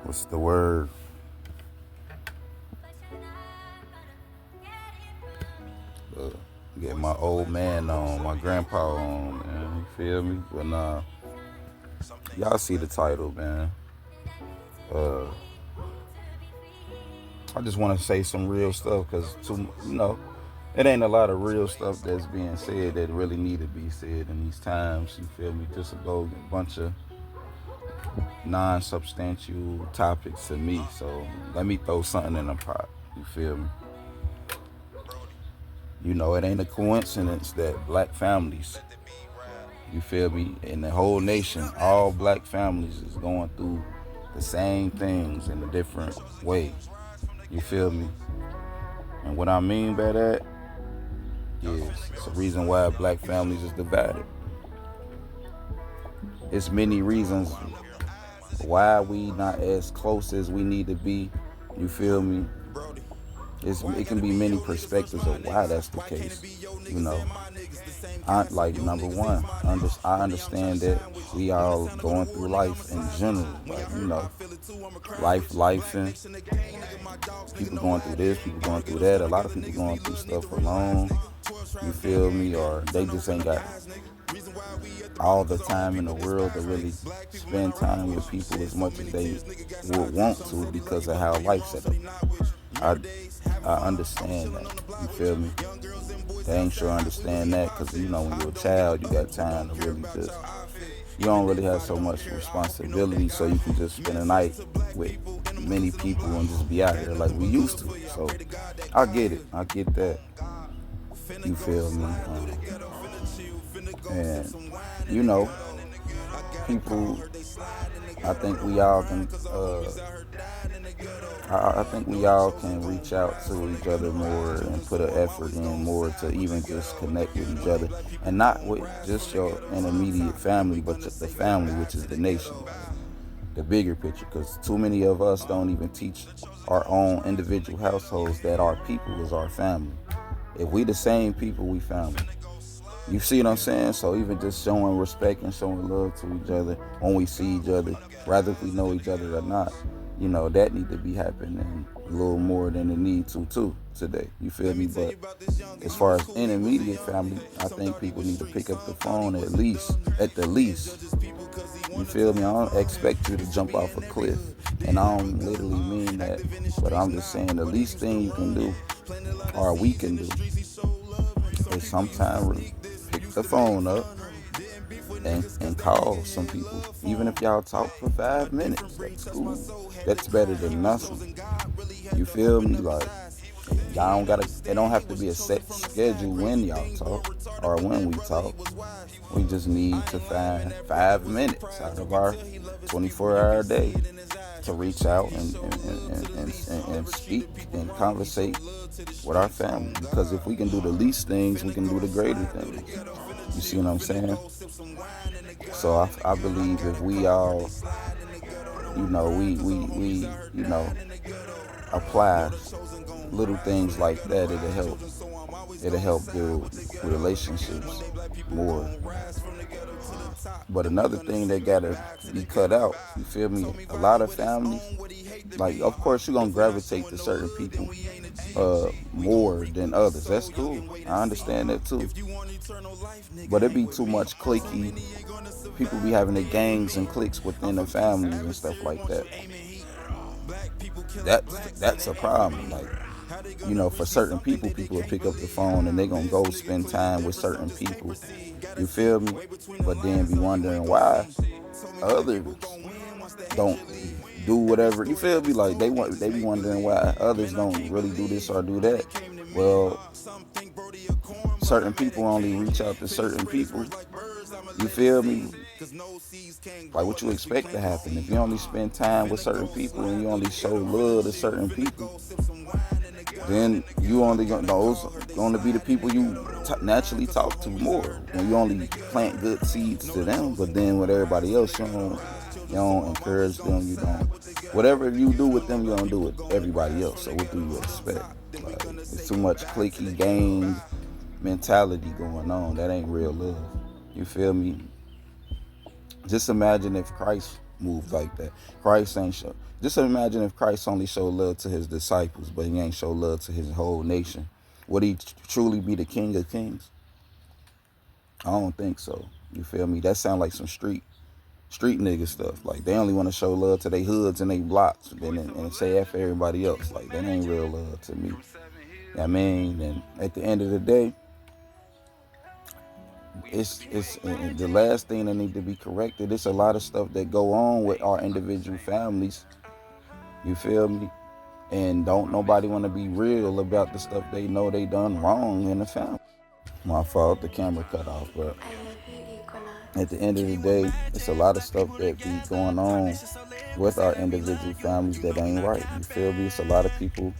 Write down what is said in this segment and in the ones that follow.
What's the word? Uh, Get my old man on, my grandpa on, man. You feel me? But nah, y'all see the title, man. Uh, I just want to say some real stuff because, it ain't a lot of real stuff that's being said that really need to be said in these times. You feel me? Just a bunch of non-substantial topics to me. So let me throw something in the pot. You feel me? It ain't a coincidence that black families, you feel me, in the whole nation, all black families is going through the same things in a different way. You feel me? And what I mean by that is it's a reason why black families is divided. It's many reasons why we not as close as we need to be. You feel me? It can be many perspectives of why that's the case. Number one, I understand that we all going through life in general. Life, and people going through this, people going through that. A lot of people going through stuff alone. You feel me? Or they just ain't got all the time in the world to really spend time with people as much as they would want to because of how life's set up. I understand that. You feel me? They ain't sure understand that because, when you're a child, you got time to really you don't really have so much responsibility, so you can just spend a night with many people and just be out here like we used to. So I get it. I get that. You feel me? And, people, I think we all can I think we all can reach out to each other more and put an effort in more to even just connect with each other, and not with just your immediate family, but just the family, which is the nation, the bigger picture. Because too many of us don't even teach our own individual households that our people is our family. If we the same people, we family. You see what I'm saying? So even just showing respect and showing love to each other when we see each other, rather if we know each other or not, that need to be happening a little more than it need to too today. You feel me? But as far as intermediate family, I think people need to pick up the phone at the least. You feel me? I don't expect you to jump off a cliff. And I don't literally mean that, but I'm just saying the least thing you can do, or we can do, is sometimes pick the phone up and call some people. Even if y'all talk for 5 minutes, that's cool. That's better than nothing. You feel me? Like, y'all it don't have to be a set schedule when y'all talk or when we talk. We just need to find 5 minutes out of our 24-hour day to reach out and speak and conversate with our family. Because if we can do the least things, we can do the greater things. You see what I'm saying? So I believe if we all, we apply little things like that, it'll help build relationships more. But another thing that gotta be cut out, you feel me? A lot of families, like, of course you're gonna gravitate to certain people more than others. That's cool. I understand that too. But it be too much cliquey. People be having their gangs and cliques within the families and stuff like that. That's a problem. Like, for certain people will pick up the phone and they gonna go spend time with certain people. You feel me? But then be wondering why others don't do whatever. You feel me? Like they be wondering why others don't really do this or do that. Well, certain people only reach out to certain people. You feel me? Like, what you expect to happen if you only spend time with certain people and you only show love to certain people? Then those going to be the people you naturally talk to more, and you only plant good seeds to them. But then with everybody else, you don't encourage them. You don't, whatever you do with them, you don't do with everybody else. So what do you expect? Like, it's too much cliquey gang mentality going on. That ain't real love. You feel me? Just imagine if Christ move like that. Christ ain't show. Just imagine if Christ only showed love to his disciples, but he ain't show love to his whole nation. Would he truly be the King of Kings? I don't think so. You feel me? That sound like some street nigga stuff. Like they only want to show love to their hoods and they blocks, and say F everybody else. Like that ain't real love to me. I mean, and at the end of the day, it's the last thing that need to be corrected. It's a lot of stuff that go on with our individual families. You feel me? And don't nobody want to be real about the stuff they know they done wrong in the family. My fault, the camera cut off, but at the end of the day, it's a lot of stuff that be going on with our individual families that ain't right. You feel me? It's a lot of people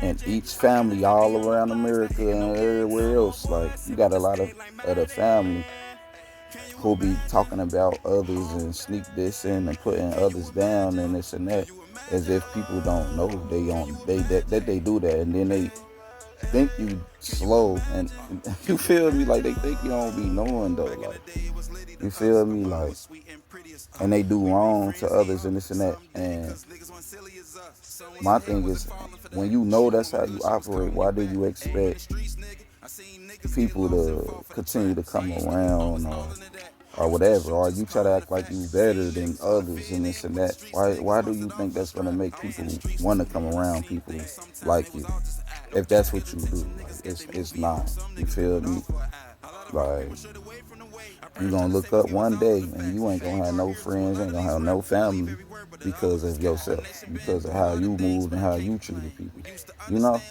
in each family all around America and everywhere else. Like, you got a lot of other family who be talking about others and sneak this in and putting others down and this and that, as if people don't know that they do that, and then they think you slow, and you feel me, like they think you don't be knowing though, like, you feel me, like, and they do wrong to others and this and that. And my thing is, when you know that's how you operate, why do you expect people to continue to come around, or whatever, or you try to act like you better than others and this and that? Why do you think that's gonna make people want to come around people like you? If that's what you do, like, it's not. You feel me? Like, you gonna look up one day and you ain't gonna have no friends, ain't gonna have no family because of yourself, because of how you moved and how you treated people. You know?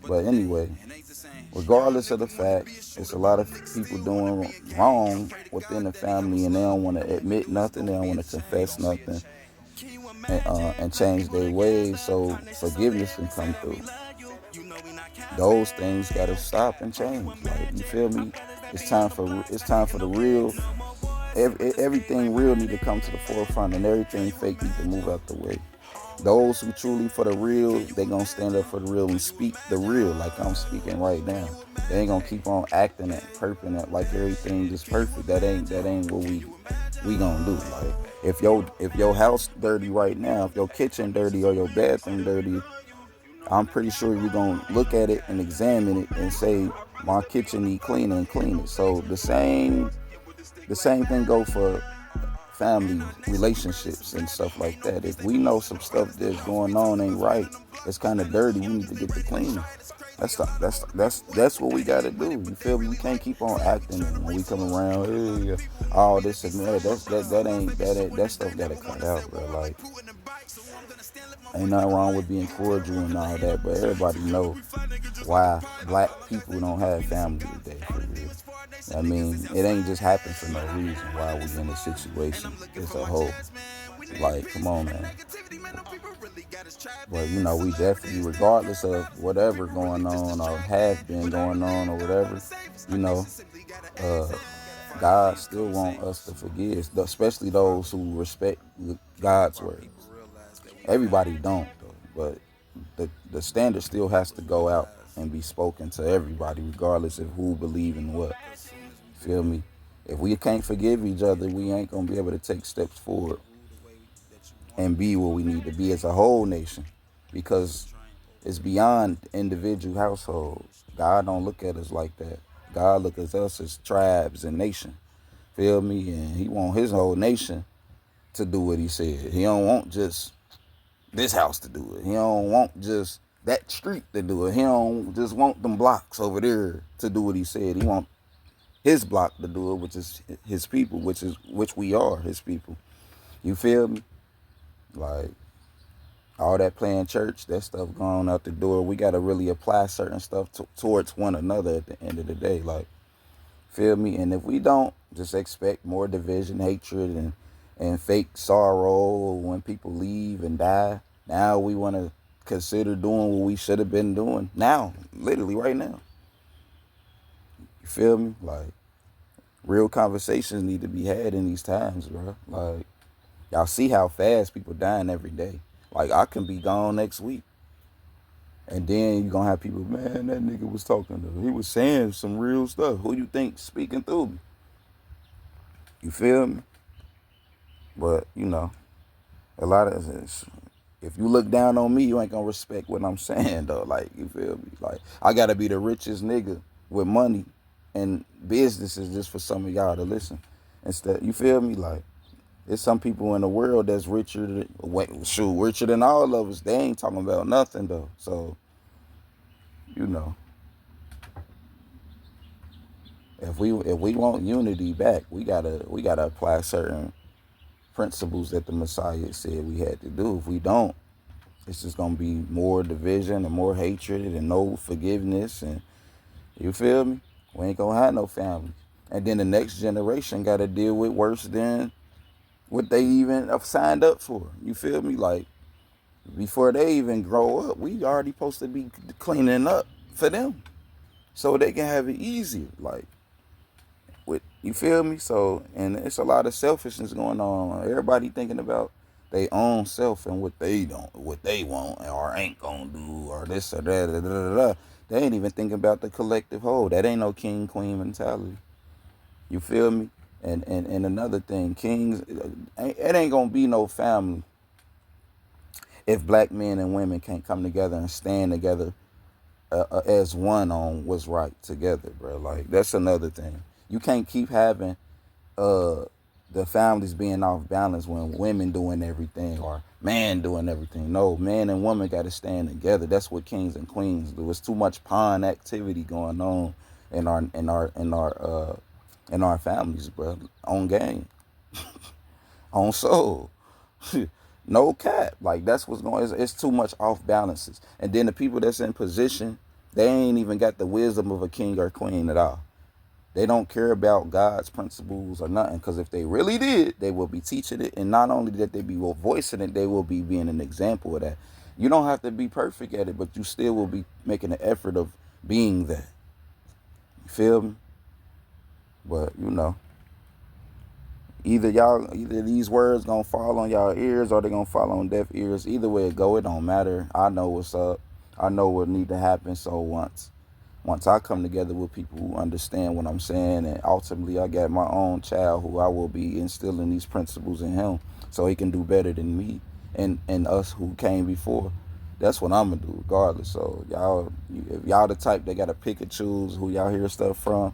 But anyway, regardless of the fact, it's a lot of people doing wrong within the family, and they don't want to admit nothing, they don't want to confess nothing, and change their ways so forgiveness can come through. Those things gotta stop and change. Like, you feel me? It's time for the real. Everything real need to come to the forefront, and everything fake need to move out the way. Those who truly for the real, they gonna stand up for the real and speak the real, like I'm speaking right now. They ain't gonna keep on acting and perping it like everything is perfect. That ain't what we gonna do. Like, if your house dirty right now, if your kitchen dirty or your bathroom dirty, I'm pretty sure you're gonna look at it and examine it and say, my kitchen need cleaning, and clean it. So the same thing go for family relationships and stuff like that. If we know some stuff that's going on ain't right, it's kind of dirty, we need to get the cleaning. That's what we gotta do. You feel me? We can't keep on acting when we come around, hey, all this and that. That stuff gotta cut out, bro. Like, ain't nothing wrong with being cordial and all that, but everybody know why black people don't have family today, for real. I mean, it ain't just happened for no reason why we in this situation as a whole. Like, come on, man. But, we definitely, regardless of whatever going on or have been going on or whatever, uh, God still want us to forgive, especially those who respect God's word. Everybody don't, though, but the standard still has to go out and be spoken to everybody, regardless of who believe in what. Feel me? If we can't forgive each other, we ain't gonna be able to take steps forward and be where we need to be as a whole nation, because it's beyond individual households. God don't look at us like that. God look at us as tribes and nation. Feel me? And he want his whole nation to do what he said. He don't want just this house to do it. He don't want just that street to do it. He don't just want them blocks over there to do what he said. He want his block to do it, which is his people, which we are his people. You feel me? Like, all that playing church, that stuff going out the door. We got to really apply certain stuff towards one another at the end of the day. Like, feel me? And if we don't, just expect more division, hatred, and fake sorrow when people leave and die. Now we want to consider doing what we should have been doing now, literally right now. You feel me? Like, real conversations need to be had in these times, bro. Like, y'all see how fast people dying every day. Like, I can be gone next week, and then you gonna have people, man, that nigga was talking to, he was saying some real stuff. Who you think speaking through me? You feel me? But a lot of if you look down on me, you ain't gonna respect what I'm saying though. Like, you feel me? Like, I gotta be the richest nigga with money and businesses just for some of y'all to listen. Instead, you feel me? Like, there's some people in the world that's richer than all of us. They ain't talking about nothing though. So, you know, if we want unity back, we gotta apply certain principles that the Messiah said we had to do. If we don't, it's just gonna be more division and more hatred and no forgiveness. And you feel me? We ain't gonna have no family. And then the next generation got to deal with worse than what they even have signed up for. You feel me? Like, before they even grow up, we already supposed to be cleaning up for them so they can have it easier. Like, you feel me? So, and it's a lot of selfishness going on. Everybody thinking about their own self and what they want or ain't gonna do or this or that. Da, da, da, da. They ain't even thinking about the collective whole. That ain't no king queen mentality. You feel me? And another thing, kings, it ain't gonna be no family if black men and women can't come together and stand together as one on what's right together, bro. Like, that's another thing. You can't keep having uh the families being off balance when women doing everything or man doing everything. No, man and woman got to stand together. That's what kings and queens do. It's too much pawn activity going on in our families, bro. On game, on soul. No cap. Like, that's what's going. It's too much off balances. And then the people that's in position, they ain't even got the wisdom of a king or queen at all. They don't care about God's principles or nothing. Because if they really did, they will be teaching it. And not only that they be voicing it, they will be being an example of that. You don't have to be perfect at it, but you still will be making an effort of being that. You feel me? But, either these words gonna fall on y'all ears or they gonna fall on deaf ears. Either way it go, it don't matter. I know what's up. I know what need to happen. So once I come together with people who understand what I'm saying, and ultimately I got my own child who I will be instilling these principles in him so he can do better than me and us who came before. That's what I'm gonna do regardless. So if y'all the type that gotta pick and choose who y'all hear stuff from,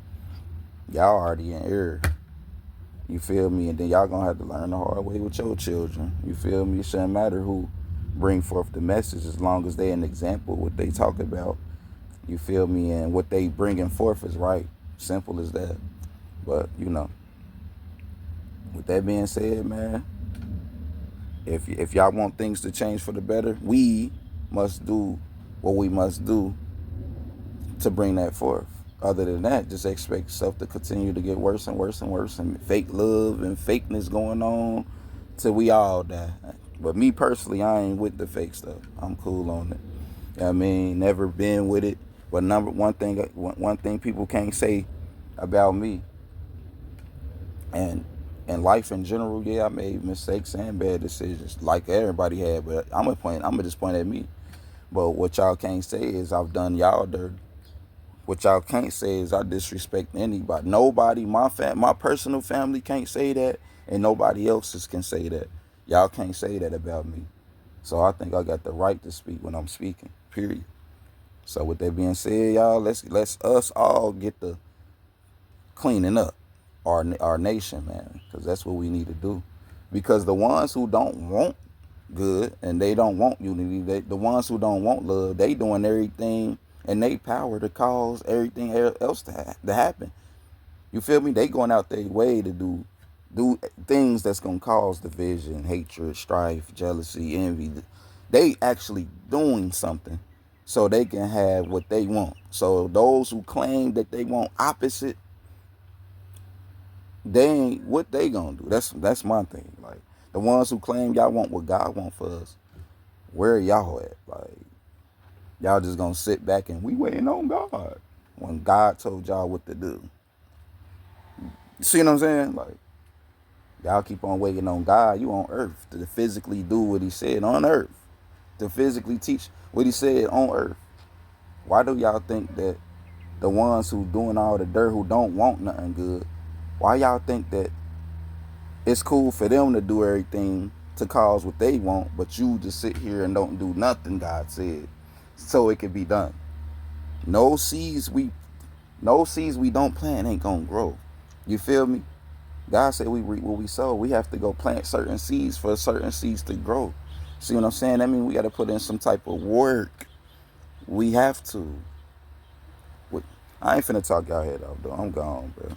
y'all already in error. You feel me? And then y'all gonna have to learn the hard way with your children. You feel me? It shouldn't matter who bring forth the message as long as they an example of what they talk about. You feel me? And what they bringing forth is right. Simple as that. But, with that being said, man, if y'all want things to change for the better, we must do what we must do to bring that forth. Other than that, just expect yourself to continue to get worse and worse and worse, and fake love and fakeness going on till we all die. But me personally, I ain't with the fake stuff. I'm cool on it. You know what I mean, never been with it. But one thing people can't say about me and life in general, yeah, I made mistakes and bad decisions like everybody had. But I'ma just point at me. But what y'all can't say is I've done y'all dirty. What y'all can't say is I disrespect anybody. Nobody, my personal family can't say that, and nobody else's can say that. Y'all can't say that about me. So I think I got the right to speak when I'm speaking. Period. So with that being said, y'all, let's us all get the cleaning up our nation, man, because that's what we need to do. Because the ones who don't want good and they don't want unity, the ones who don't want love, they doing everything in their power to cause everything else to happen. You feel me? They going out their way to do things that's gonna cause division, hatred, strife, jealousy, envy. They actually doing something so they can have what they want. So those who claim that they want opposite, they ain't what they gonna do. That's my thing. Like, the ones who claim y'all want what God want for us, where y'all at? Like, y'all just gonna sit back and we waiting on God when God told y'all what to do. You see what I'm saying? Like, y'all keep on waiting on God. You on earth to physically do what he said on earth. To physically teach what he said on earth. Why do y'all think that the ones who doing all the dirt, who don't want nothing good, why y'all think that It's cool for them to do everything to cause what they want, but you just sit here and don't do nothing, God said, so it can be done. No seeds we no seeds we don't plant ain't gonna grow. You feel me? God said we reap what we sow. We have to go plant certain seeds for certain seeds to grow. See what I'm saying? That means we got to put in some type of work. We have to. I ain't finna talk y'all head off though. I'm gone, bro.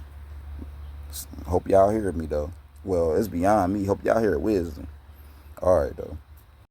Hope y'all hear me though. Well, it's beyond me. Hope y'all hear wisdom. All right though.